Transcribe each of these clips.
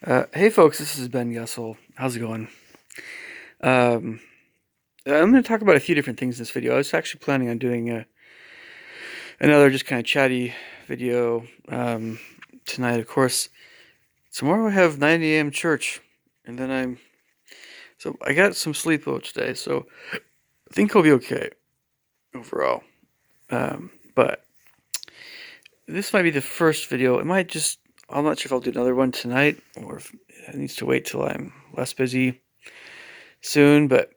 Hey folks, this is Ben Gessel. How's it going? Um, I'm going to talk about a few different things in this video. I was actually planning on doing another just kind of chatty video tonight. Of course, tomorrow I have 9 a.m. church, and then I got some sleep though today, so I think I'll be okay overall. But this might be the first video. I'm not sure if I'll do another one tonight or if it needs to wait till I'm less busy soon, but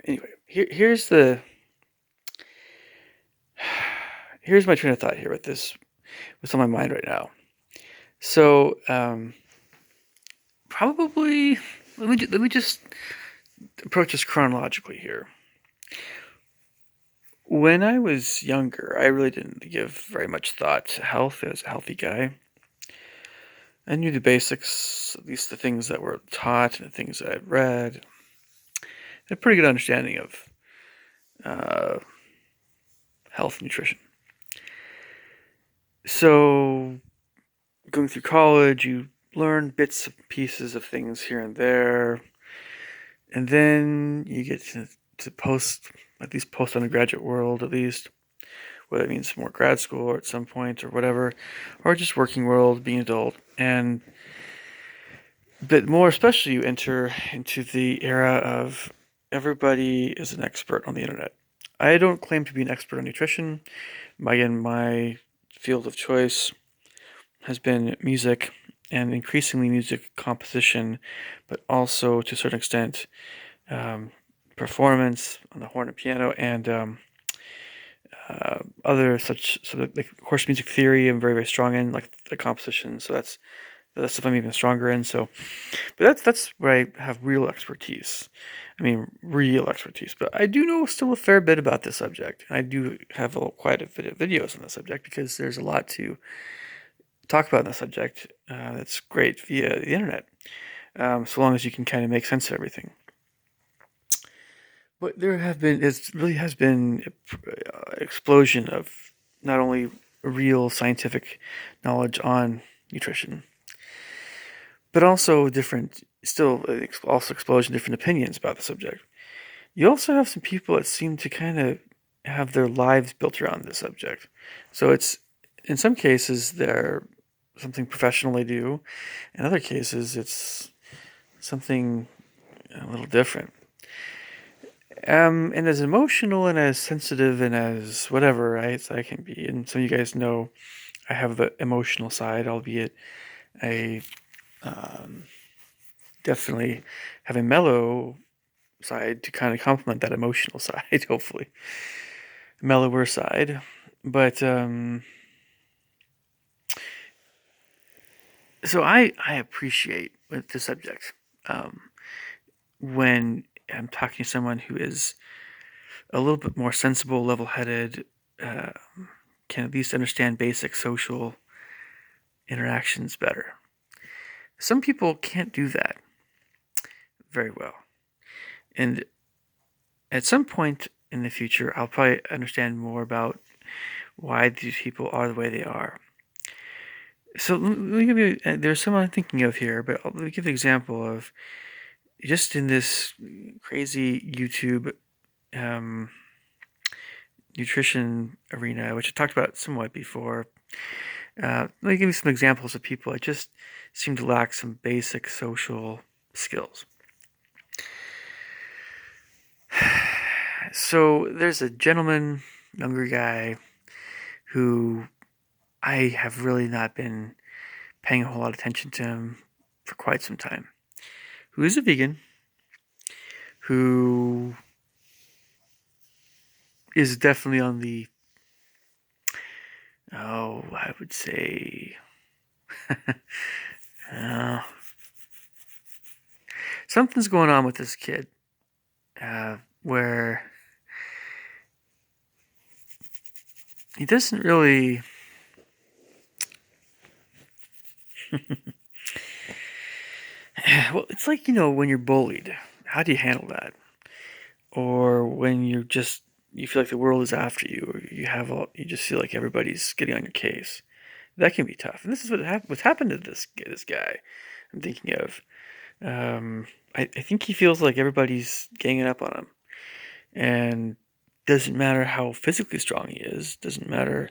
anyway, here's my train of thought here with this, what's on my mind right now. So, probably let me just approach this chronologically here. When I was younger, I really didn't give very much thought to health as a healthy guy. I knew the basics, at least the things that were taught and the things that I'd read. I had a pretty good understanding of uh, health and nutrition. So, going through college, you learn bits and pieces of things here and there, and then you get to at least post undergraduate world, at least, whether it means more grad school or at some point or whatever, or just working world, being an adult, and but more especially you enter into the era of everybody is an expert on the internet. I don't claim to be an expert on nutrition. My field of choice has been music and increasingly music composition, but also to a certain extent um, performance on the horn and piano and other such sort of like course music theory. I'm very strong in like the composition, so that's stuff I'm even stronger in. So, but that's where I have real expertise. I mean, real expertise. But I do know still a fair bit about this subject. I do have quite a bit of videos on the subject because there's a lot to talk about the subject that's great via the internet, so long as you can kind of make sense of everything. But it really has been an explosion of not only real scientific knowledge on nutrition, but also also explosion of different opinions about the subject. You also have some people that seem to kind of have their lives built around this subject. So in some cases, they're something professional they do. In other cases, it's something a little different. And as emotional and as sensitive and as whatever I can be, and some of you guys know I have the emotional side, albeit I um, definitely have a mellow side to kind of complement that emotional side, hopefully. Mellower side. But so I appreciate with the subject um, when I'm talking to someone who is a little bit more sensible, level headed, uh, can at least understand basic social interactions better. Some people can't do that very well. And at some point in the future, I'll probably understand more about why these people are the way they are. So let me give you, there's someone I'm thinking of here, but let me give an example of just in this crazy YouTube um, nutrition arena, which I talked about somewhat before. Let me give you some examples of people that just seem to lack some basic social skills. So there's a gentleman, younger guy, who I have really not been paying a whole lot of attention to him for quite some time, who is a vegan, who is definitely on the, I would say, uh, something's going on with this kid, where he doesn't really. Well, it's like, when you're bullied, how do you handle that? Or when you feel like the world is after you, or you just feel like everybody's getting on your case. That can be tough. And this is what's happened to this guy. I'm thinking of. I think he feels like everybody's ganging up on him, and doesn't matter how physically strong he is, doesn't matter,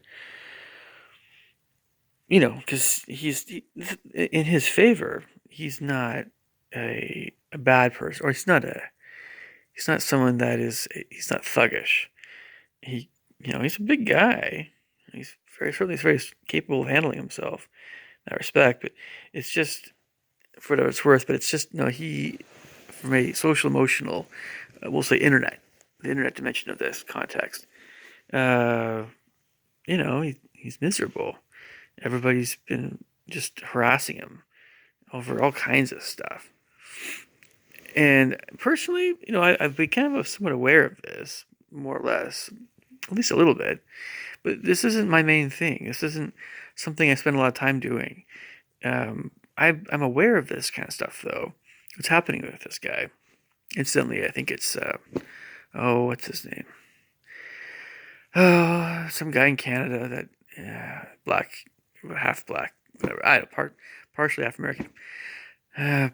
because in his favor, he's not a bad person, or he's not someone he's not thuggish. He, he's a big guy. He's very capable of handling himself in that respect, but it's just, for what it's worth, but it's just, from a social emotional, we'll say the internet dimension of this context, uh, he's miserable. Everybody's been just harassing him over all kinds of stuff. And personally, I've been kind of somewhat aware of this, more or less, at least a little bit. But this isn't my main thing. This isn't something I spend a lot of time doing. I'm aware of this kind of stuff, though. What's happening with this guy? Incidentally, I think it's, what's his name? Oh, some guy in Canada that, black, half black, whatever. I don't, partially Afro American,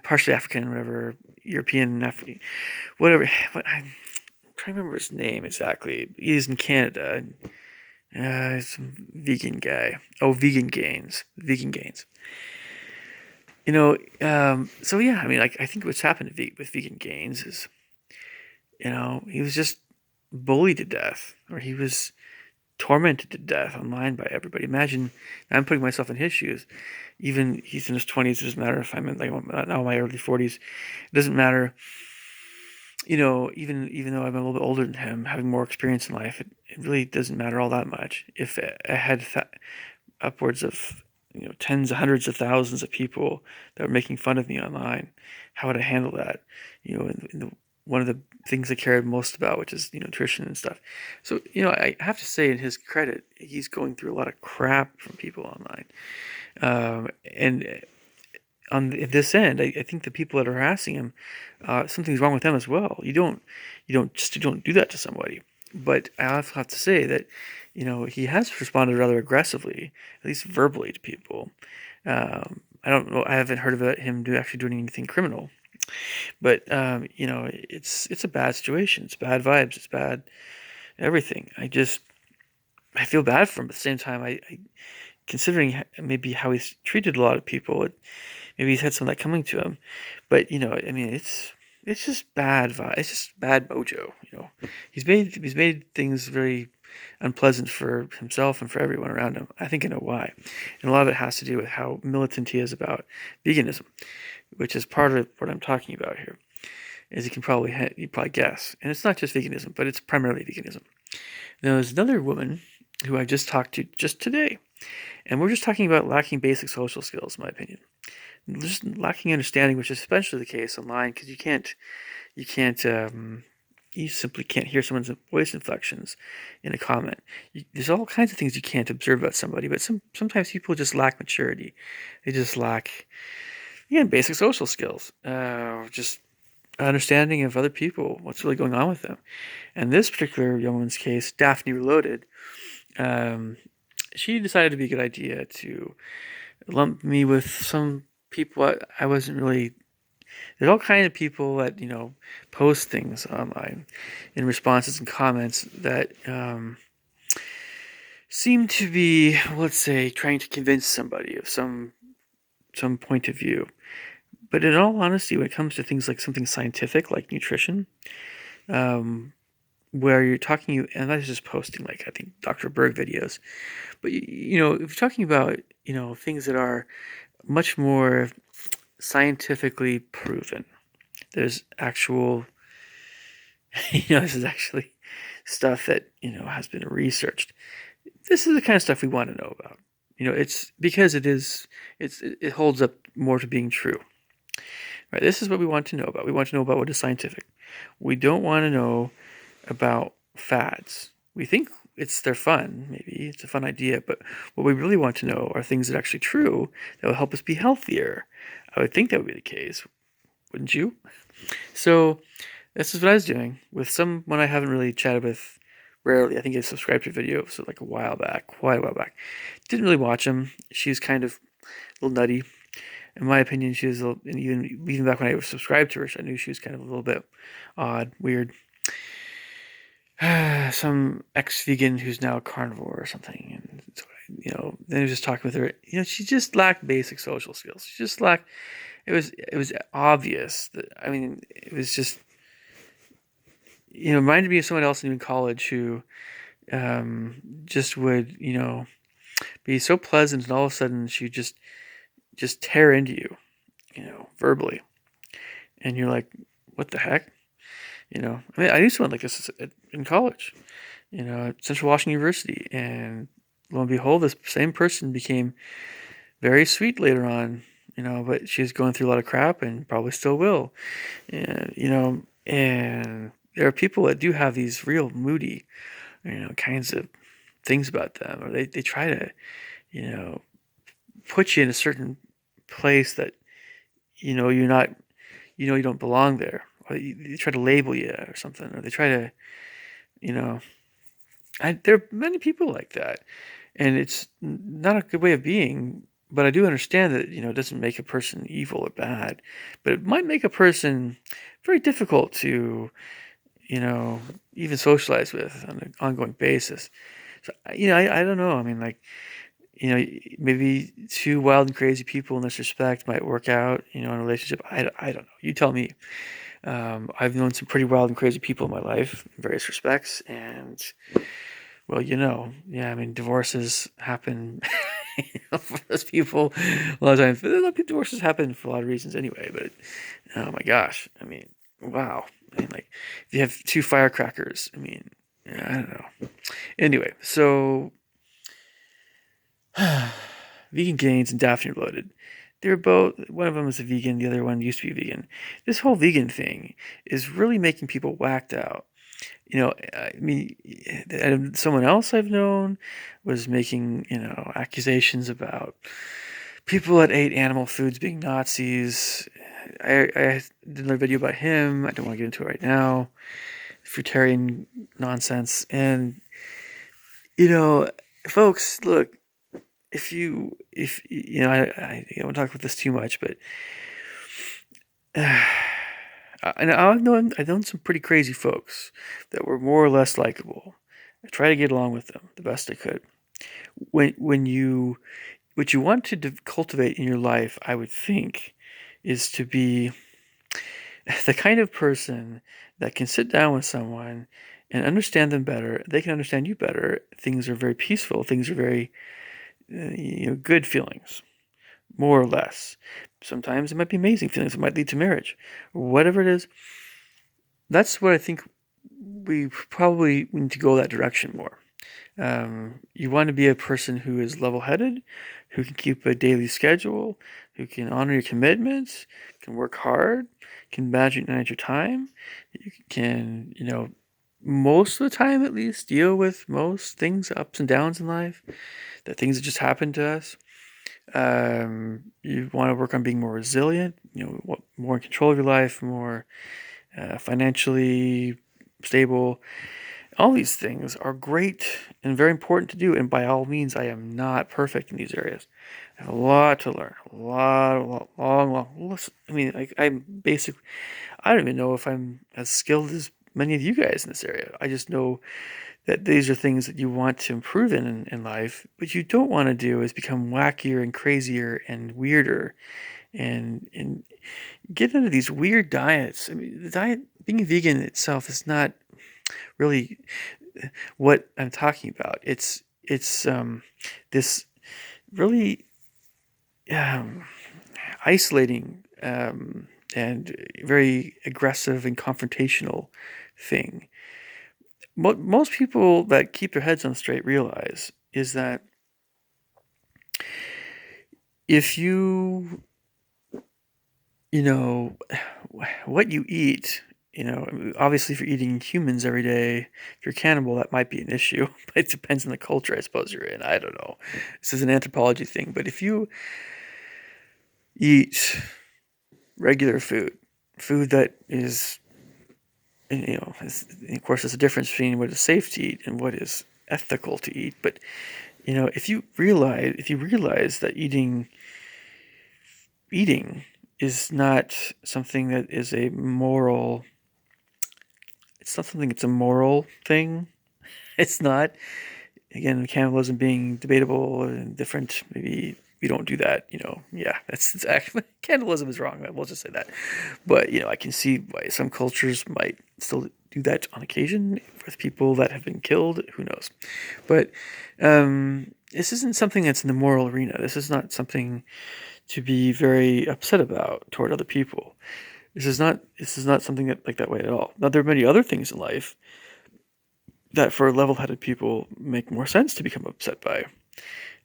partially African, whatever, European, whatever. I'm trying to remember his name exactly. He's in Canada. He's some vegan guy. Oh, Vegan Gains. So yeah, I mean, like, I think what's happened with Vegan Gains is, he was just bullied to death, or he was tormented to death online by everybody. Imagine, I'm putting myself in his shoes. Even he's in his 20s. It doesn't matter if I'm in, like, now my early 40s. It doesn't matter. Even though I'm a little bit older than him, having more experience in life, it really doesn't matter all that much. If I had upwards of, tens of hundreds of thousands of people that were making fun of me online, how would I handle that? One of the things I cared most about, which is, nutrition and stuff. So, I have to say, in his credit, he's going through a lot of crap from people online. And on this end, I think the people that are harassing him, something's wrong with them as well. You don't do that to somebody. But I also have to say that, he has responded rather aggressively, at least verbally, to people. I don't know. I haven't heard of him actually doing anything criminal. But it's a bad situation. It's bad vibes. It's bad everything. I feel bad for him. At the same time, considering maybe how he's treated a lot of people, maybe he's had some of that coming to him. But I mean, it's just bad vibe. It's just bad mojo. He's made things very unpleasant for himself and for everyone around him. I think I know why, and a lot of it has to do with how militant he is about veganism, which is part of what I'm talking about here. As you probably guess, and it's not just veganism, but it's primarily veganism. Now, there's another woman who I just talked to just today, and we're just talking about lacking basic social skills, in my opinion. Just lacking understanding, which is especially the case online, because you simply can't hear someone's voice inflections in a comment. There's all kinds of things you can't observe about somebody, but sometimes people just lack maturity. They just lack, again, basic social skills, just understanding of other people, what's really going on with them. And this particular young woman's case, Daphne Reloaded, um, she decided it'd be a good idea to lump me with some people I wasn't really. There's all kinds of people that post things online in responses and comments that seem to be, let's say, trying to convince somebody of some point of view. But in all honesty, when it comes to things like something scientific, like nutrition, um, where you're talking, and that's just posting, like, I think Dr. Berg videos, but if you're talking about things that are much more scientifically proven, there's actual, this is actually stuff that has been researched. This is the kind of stuff we want to know about. It's because it holds up more to being true. Right? This is what we want to know about. We want to know about what is scientific. We don't want to know about fads. We think they're fun, maybe it's a fun idea, but what we really want to know are things that are actually true that will help us be healthier. I would think that would be the case, wouldn't you? So this is what I was doing with someone I haven't really chatted with rarely. I think I subscribed to a video so like quite a while back. Didn't really watch him. She's kind of a little nutty. in my opinion, she was and even back when I was subscribed to her, I knew she was kind of a little bit odd, weird. Some ex-vegan who's now a carnivore or something, and so, then I was just talking with her. She just lacked basic social skills. She just lacked. It was obvious that, I mean, it was just, reminded me of someone else in college who just would, be so pleasant, and all of a sudden she just tear into you, verbally, and you're like, what the heck? I mean, I knew someone like this in college, at Central Washington University, and lo and behold, this same person became very sweet later on, but she's going through a lot of crap and probably still will. And, and there are people that do have these real moody, kinds of things about them, or they try to, you know, put you in a certain place that, you're not, you don't belong there. Or they try to label you or something, or they try to, you know, there are many people like that, and it's not a good way of being. But I do understand that, it doesn't make a person evil or bad, but it might make a person very difficult to, you know, even socialize with on an ongoing basis. So, I don't know. I mean, like, maybe two wild and crazy people in this respect might work out, in a relationship. I don't know. You tell me. I've known some pretty wild and crazy people in my life in various respects, and well, yeah, I mean, divorces happen for those people a lot of times. Divorces happen for a lot of reasons anyway, but oh my gosh, I mean, wow. I mean, like, if you have two firecrackers, I mean, I don't know. Anyway, so vegan gains and Daphne Reloaded. They're both, one of them is a vegan, the other one used to be vegan. This whole vegan thing is really making people whacked out. I mean, someone else I've known was making, accusations about people that ate animal foods being Nazis. I did another video about him. I don't want to get into it right now. Fruitarian nonsense. And, you know, folks, look, if I don't want to talk about this too much, but and I've known some pretty crazy folks that were more or less likable. I try to get along with them the best I could. When you what you want to cultivate in your life, I would think, is to be the kind of person that can sit down with someone and understand them better. They can understand you better. Things are very peaceful. Things are very good feelings, more or less. Sometimes it might be amazing feelings. It might lead to marriage, whatever it is. That's what I think we probably need to go that direction more. You want to be a person who is level-headed, who can keep a daily schedule, who can honor your commitments, can work hard, can manage your time. You can, most of the time at least, deal with most things, ups and downs in life, the things that just happen to us. You want to work on being more resilient, more in control of your life, more financially stable. All these things are great and very important to do, and by all means, I am not perfect in these areas. I have a lot to learn, long. I mean, I'm basic. I don't even know if I'm as skilled as many of you guys in this area. I just know that these are things that you want to improve in life. What you don't want to do is become wackier and crazier and weirder, and get into these weird diets. I mean, the diet, being a vegan itself is not really what I'm talking about. It's this really um, isolating and very aggressive and confrontational thing. Most people that keep their heads on straight realize is that if you know, what you eat, obviously if you're eating humans every day, if you're a cannibal, that might be an issue, but it depends on the culture I suppose you're in. I don't know. This is an anthropology thing, but if you eat regular food that is, of course, there's a difference between what is safe to eat and what is ethical to eat, but, if you realize that eating, eating is not something that is a moral. It's not something. It's a moral thing. It's not. Again, cannibalism being debatable and different. Maybe we don't do that. Yeah, that's actually cannibalism is wrong. We'll just say that. But I can see why some cultures might still do that on occasion with people that have been killed. Who knows? But this isn't something that's in the moral arena. This is not something to be very upset about toward other people. This is not something that like that way at all. Now there are many other things in life that for level-headed people make more sense to become upset by,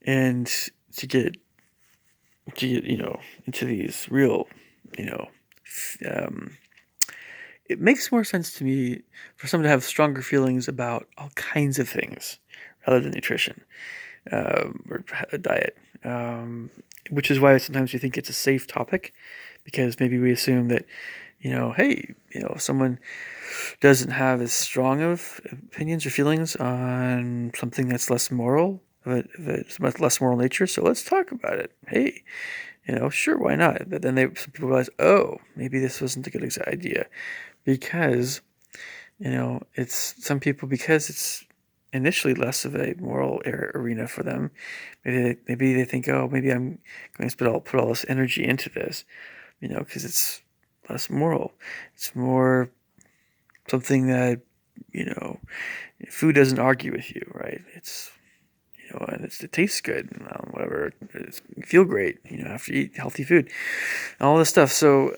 and to get into these real you know um, it makes more sense to me for someone to have stronger feelings about all kinds of things rather than nutrition, or a diet, which is why sometimes we think it's a safe topic, because maybe we assume that hey, if someone doesn't have as strong of opinions or feelings on something that's less moral, of a much less moral nature, so let's talk about it. Hey, sure, why not? But then some people realize, oh, maybe this wasn't a good idea, because it's some people, because it's initially less of a moral arena for them. Maybe they think, oh, maybe I'm going to put all this energy into this, because it's less moral. It's more something that you know food doesn't argue with you, right? It's and it tastes good, whatever. You feel great, after you eat healthy food, all this stuff. So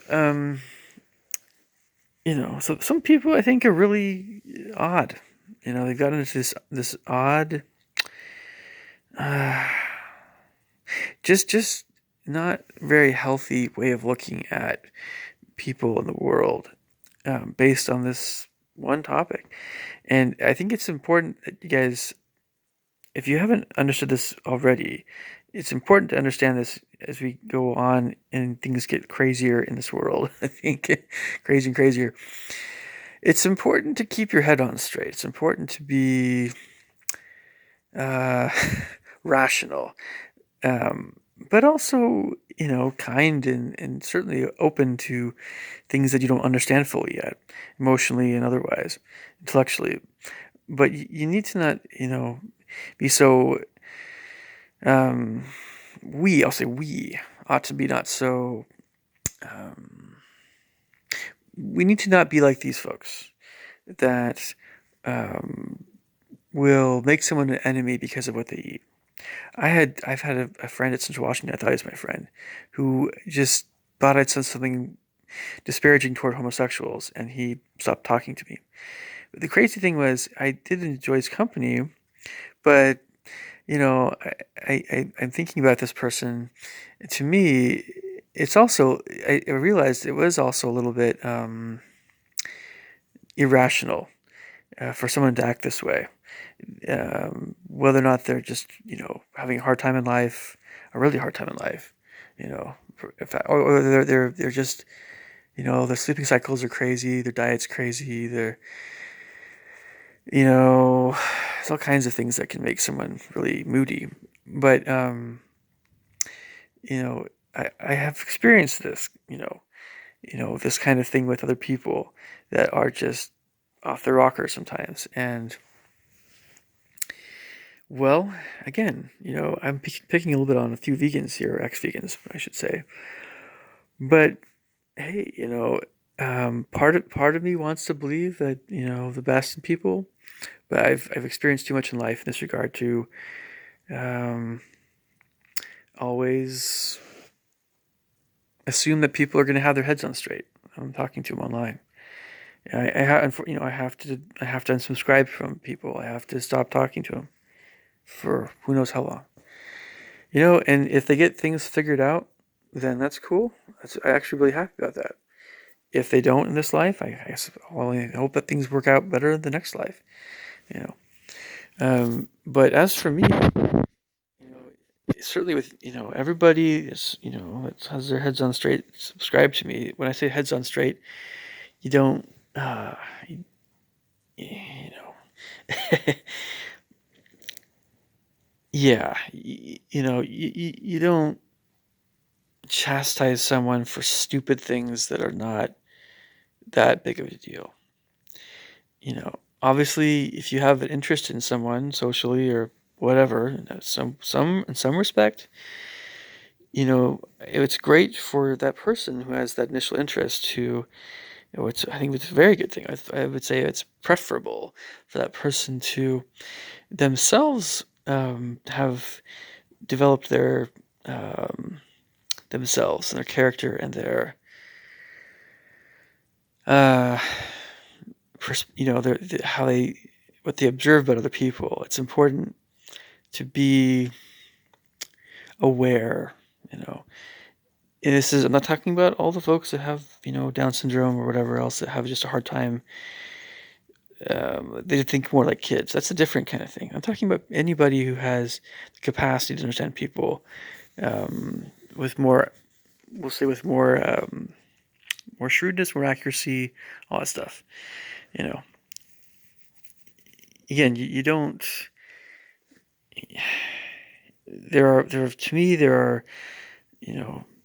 so some people I think are really odd. They've gotten into this odd, uh, just not very healthy way of looking at people in the world, based on this one topic. And I think it's important that you guys, if you haven't understood this already, it's important to understand this as we go on and things get crazier in this world. I think crazier and crazier. It's important to keep your head on straight. It's important to be uh, rational, but also, kind, and certainly open to things that you don't understand fully yet, emotionally and otherwise, intellectually. But you need to not, be so. Um, I'll say we ought to be not so. Um, we need to not be like these folks that um, will make someone an enemy because of what they eat. I've had a friend at Central Washington. I thought he was my friend, who just thought I'd said something disparaging toward homosexuals, and he stopped talking to me. But the crazy thing was, I did enjoy his company, but I'm thinking about this person. To me, it's also, I realized it was also a little bit irrational, for someone to act this way. Whether or not they're just, having a hard time in life, a really hard time in life, or they're just, their sleeping cycles are crazy, their diet's crazy, there's all kinds of things that can make someone really moody. But I have experienced this, this kind of thing with other people that are just off their rocker sometimes. And well, again, I'm picking a little bit on a few vegans here, ex-vegans, I should say. But hey, part of me wants to believe that the best in people, but I've experienced too much in life in this regard to um, always assume that people are going to have their heads on straight. I'm talking to them online. I have to unsubscribe from people. I have to stop talking to them for who knows how long. And if they get things figured out, then that's cool. I actually really happy about that. If they don't in this life, I hope that things work out better in the next life. You know. But as for me, certainly with everybody is that has their heads on straight. Subscribe to me. When I say heads on straight, you don't you, you know yeah, you don't chastise someone for stupid things that are not that big of a deal. Obviously, if you have an interest in someone socially or whatever, in some respect, it's great for that person who has that initial interest to, I think it's a very good thing. I would say it's preferable for that person to themselves have developed their um, themselves and their character and their uh, how they what they observe about other people. It's important to be aware. You know, and I'm not talking about all the folks that have Down syndrome or whatever else that have just a hard time. They think more like kids. That's a different kind of thing. I'm talking about anybody who has the capacity to understand people with more, we'll say, with more shrewdness, more accuracy, all that stuff. You know, again, you don't. There are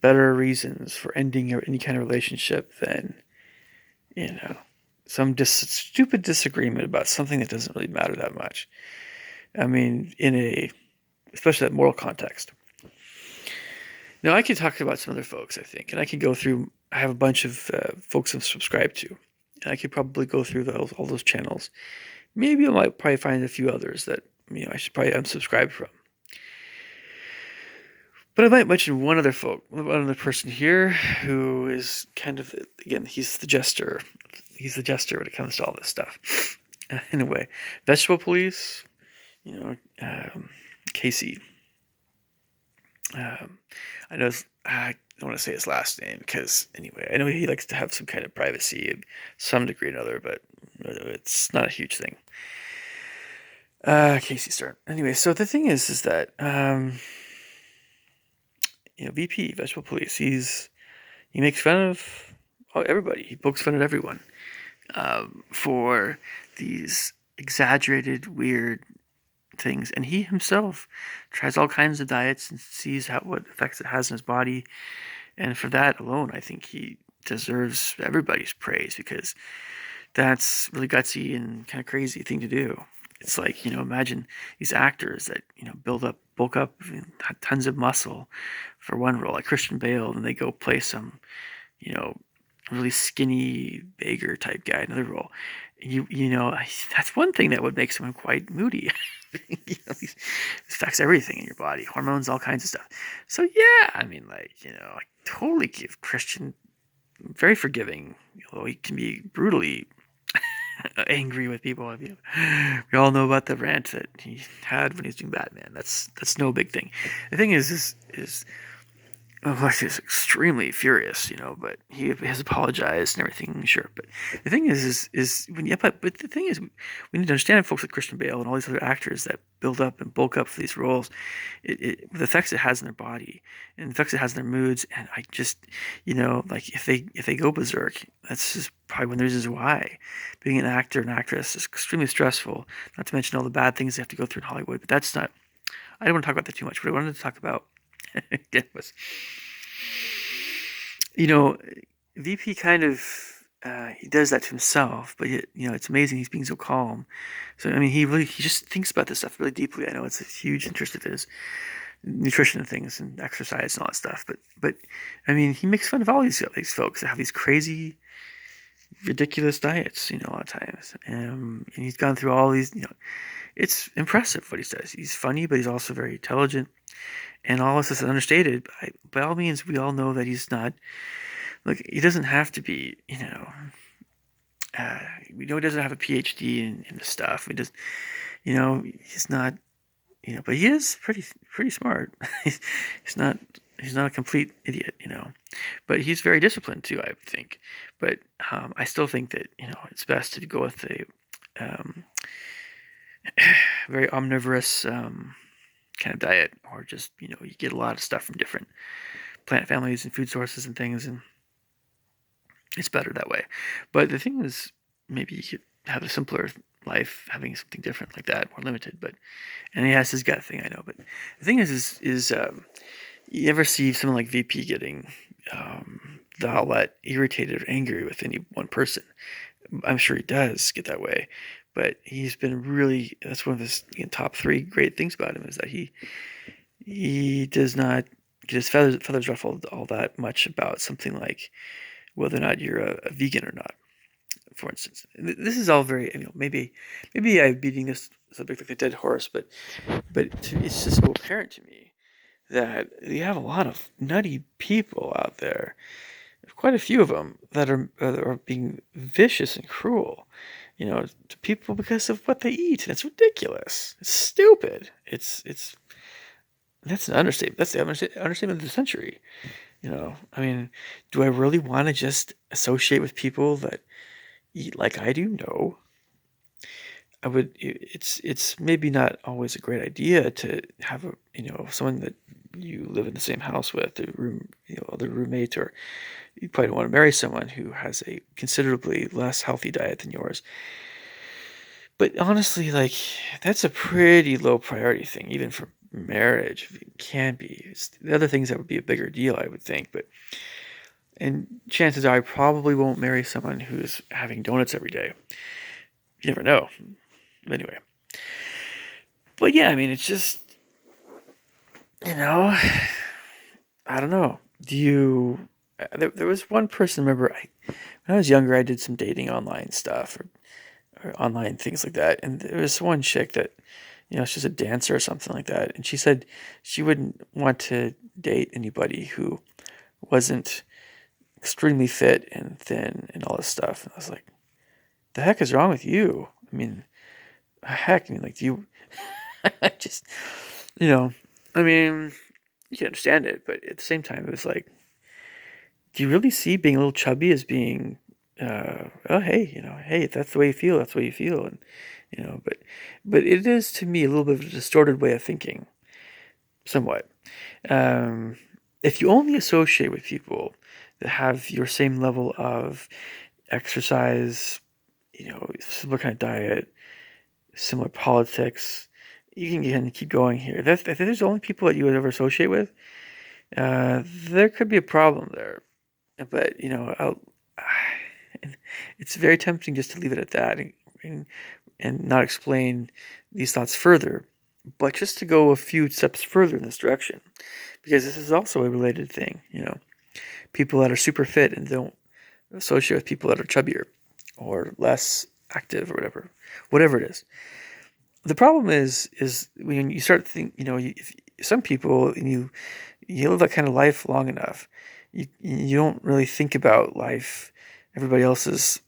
better reasons for ending any kind of relationship than you know some stupid disagreement about something that doesn't really matter that much. I mean, especially that moral context. Now, I could talk about some other folks, I think, and I could go through. I have a bunch of folks I'm subscribed to, and I could probably go through all those channels. Maybe I might probably find a few others that I should probably unsubscribe from. But I might mention one other person here who is kind of, again, he's the jester. He's the jester when it comes to all this stuff. In a way, Vegetable Police, Casey. I know I don't want to say his last name because anyway, I know he likes to have some kind of privacy, of some degree or another, but it's not a huge thing. Casey Stern. Anyway, so the thing is that VP Vegetable Police. He makes fun of everybody. He pokes fun at everyone for these exaggerated, weird things, and he himself tries all kinds of diets and sees what effects it has in his body. And for that alone, I think he deserves everybody's praise because that's really gutsy and kind of crazy thing to do. It's like, imagine these actors that, bulk up, tons of muscle for one role, like Christian Bale, and they go play some, really skinny beggar type guy in another role. That's one thing that would make someone quite moody. This affects everything in your body, hormones, all kinds of stuff. So yeah, I mean, I totally give Christian very forgiving, although he can be brutally angry with people. We all know about the rant that he had when he was doing Batman. That's no big thing. The thing is he's extremely furious, but he has apologized and everything, sure. But the thing is but the thing is, we need to understand folks like Christian Bale and all these other actors that build up and bulk up for these roles, the effects it has in their body and the effects it has in their moods. And I just, like if they go berserk, that's just probably one of the reasons why being an actor and actress is extremely stressful. Not to mention all the bad things they have to go through in Hollywood. But that's not. I don't want to talk about that too much. What I wanted to talk about was, VP kind of he does that to himself, but it's amazing he's being so calm. So I mean, he just thinks about this stuff really deeply. I know it's a huge interest of his, nutrition and things and exercise and all that stuff. But I mean, he makes fun of all these folks that have these crazy, ridiculous diets. A lot of times, and he's gone through all these. It's impressive what he says. He's funny, but he's also very intelligent. And all this is understated. By all means, we all know that he's not. Look, he doesn't have to be. We know he doesn't have a PhD in this stuff. He does. He's not. But he is pretty smart. he's not. He's not a complete idiot. But he's very disciplined too, I think. But I still think that it's best to go with a very omnivorous kind of diet, or just you get a lot of stuff from different plant families and food sources and things, and it's better that way. But the thing is, maybe you could have a simpler life, having something different like that, more limited. And he has his gut thing, I know. But the thing is You ever see someone like VP getting the outlet irritated or angry with any one person? I'm sure he does get that way, but he's been really, that's one of his top three great things about him, is that he does not get his feathers ruffled all that much about something like whether or not you're a vegan or not, for instance. This is all very, maybe I'm beating this subject like a dead horse, but it's just so apparent to me that you have a lot of nutty people out there, quite a few of them that are being vicious and cruel, to people because of what they eat, and it's ridiculous. It's stupid. It's that's an understatement. That's the understatement of the century. I mean, do I really want to just associate with people that eat like I do? No. I would. It's maybe not always a great idea to have someone that you live in the same house with, a room, other roommate, or you probably don't want to marry someone who has a considerably less healthy diet than yours. But honestly, like, that's a pretty low priority thing, even for marriage. It can be. The other things that would be a bigger deal, I would think. And chances are I probably won't marry someone who's having donuts every day. You never know. Anyway. But yeah, I mean, it's just, you know, I don't know. There was one person, remember, when I was younger, I did some dating online stuff, or online things like that. And there was one chick that, she's a dancer or something like that. And she said she wouldn't want to date anybody who wasn't extremely fit and thin and all this stuff. And I was like, the heck is wrong with you? I mean, like, do you, I just, you know, I mean, you can understand it, but at the same time, it was like, do you really see being a little chubby as being, oh, hey, hey, if that's the way you feel, that's the way you feel. And, but it is to me a little bit of a distorted way of thinking, somewhat. Um, if you only associate with people that have your same level of exercise, similar kind of diet, similar politics, you can keep going here. If there's the only people that you would ever associate with, there could be a problem there. But it's very tempting just to leave it at that, and not explain these thoughts further, but just to go a few steps further in this direction, because this is also a related thing. People that are super fit and don't associate with people that are chubbier or less active or whatever it is. The problem is when you start to think, if some people, and you live that kind of life long enough, you don't really think about life, everybody else's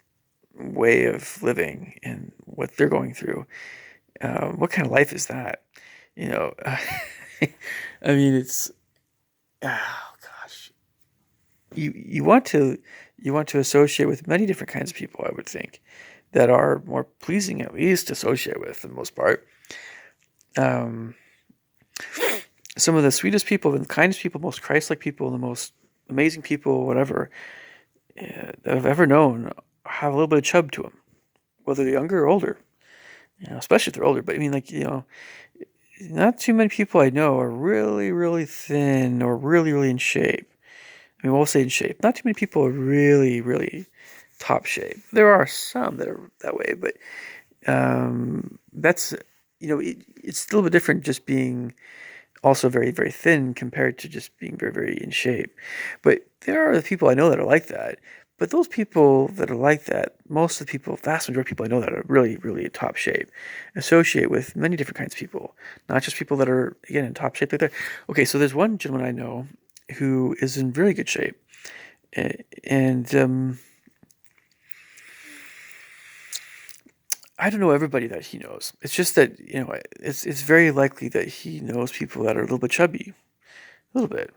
way of living and what they're going through. What kind of life is that? I mean, it's, oh gosh, you want to associate with many different kinds of people, I would think, that are more pleasing, at least, to associate with for the most part. Um, some of the sweetest people, the kindest people, most Christ-like people, the most amazing people, whatever, that I've ever known, have a little bit of chub to them, whether they're younger or older. Especially if they're older. But I mean, like, not too many people I know are really, really thin or really, really in shape. I mean, we'll say in shape. Not too many people are really, really top shape. There are some that are that way, but that's, it's a little bit different just being also very, very thin compared to just being very, very in shape. But there are the people I know that are like that. But those people that are like that, most of the people, vast majority of people I know that are really, really in top shape, associate with many different kinds of people, not just people that are, again, in top shape like that. Okay, so there's one gentleman I know who is in really good shape. And I don't know everybody that he knows. It's just that, it's very likely that he knows people that are a little bit chubby. A little bit.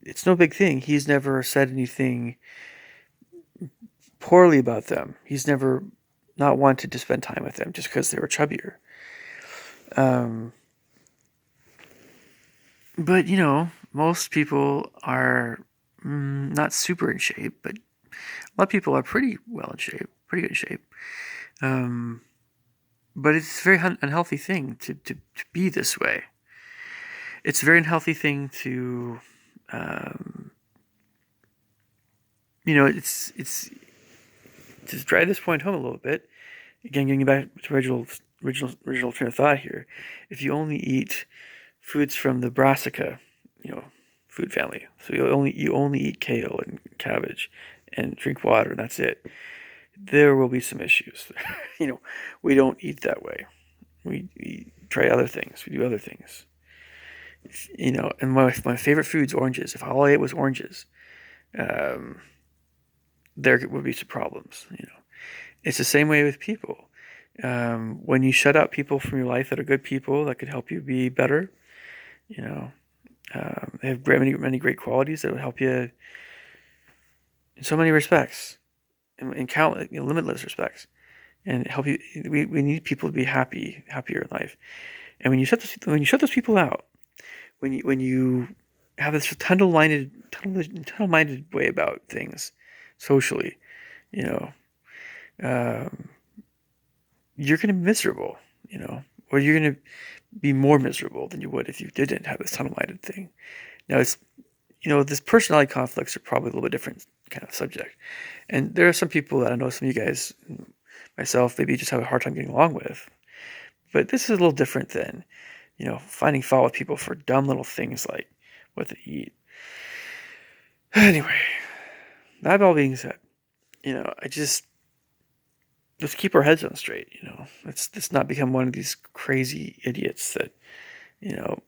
It's no big thing. He's never said anything poorly about them. He's never not wanted to spend time with them just because they were chubbier. But, most people are not super in shape, but a lot of people are pretty well in shape, pretty good shape. But it's a very unhealthy thing to be this way. it's a very unhealthy thing to, um, it's to drive this point home a little bit. Again, getting back to original train of thought here. If you only eat foods from the brassica, you know, food family, so you only eat kale and cabbage, and drink water, and that's it. There will be some issues. We don't eat that way. We try other things. We do other things. And my favorite food's oranges. If all I ate was oranges, um, there would be some problems. It's the same way with people. When you shut out people from your life that are good people that could help you be better, you know, they have many great qualities that will help you in so many respects, in countless, limitless respects, and help you. We need people to be happier in life. And when you shut those people out, when you have this tunnel-minded way about things socially, you know, um, you're going to be miserable, or you're going to be more miserable than you would if you didn't have this tunnel-minded thing. Now, this personality conflicts are probably a little bit different kind of subject. And there are some people that I know some of you guys, myself, maybe just have a hard time getting along with. But this is a little different than, finding fault with people for dumb little things like what they eat. Anyway, that all being said, let's keep our heads on straight, Let's not become one of these crazy idiots that, you know,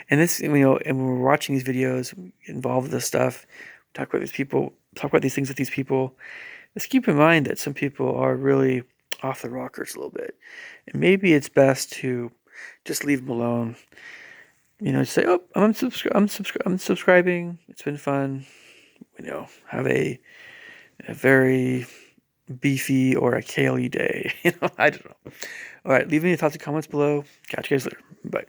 and and when we're watching these videos, involved with this stuff, talk about these things with these people, let's keep in mind that some people are really off the rockers a little bit. And maybe it's best to just leave them alone. Say, oh, I'm subscribing. It's been fun. Have a very beefy or a kale day. I don't know. All right, leave me your thoughts and comments below. Catch you guys later. Bye.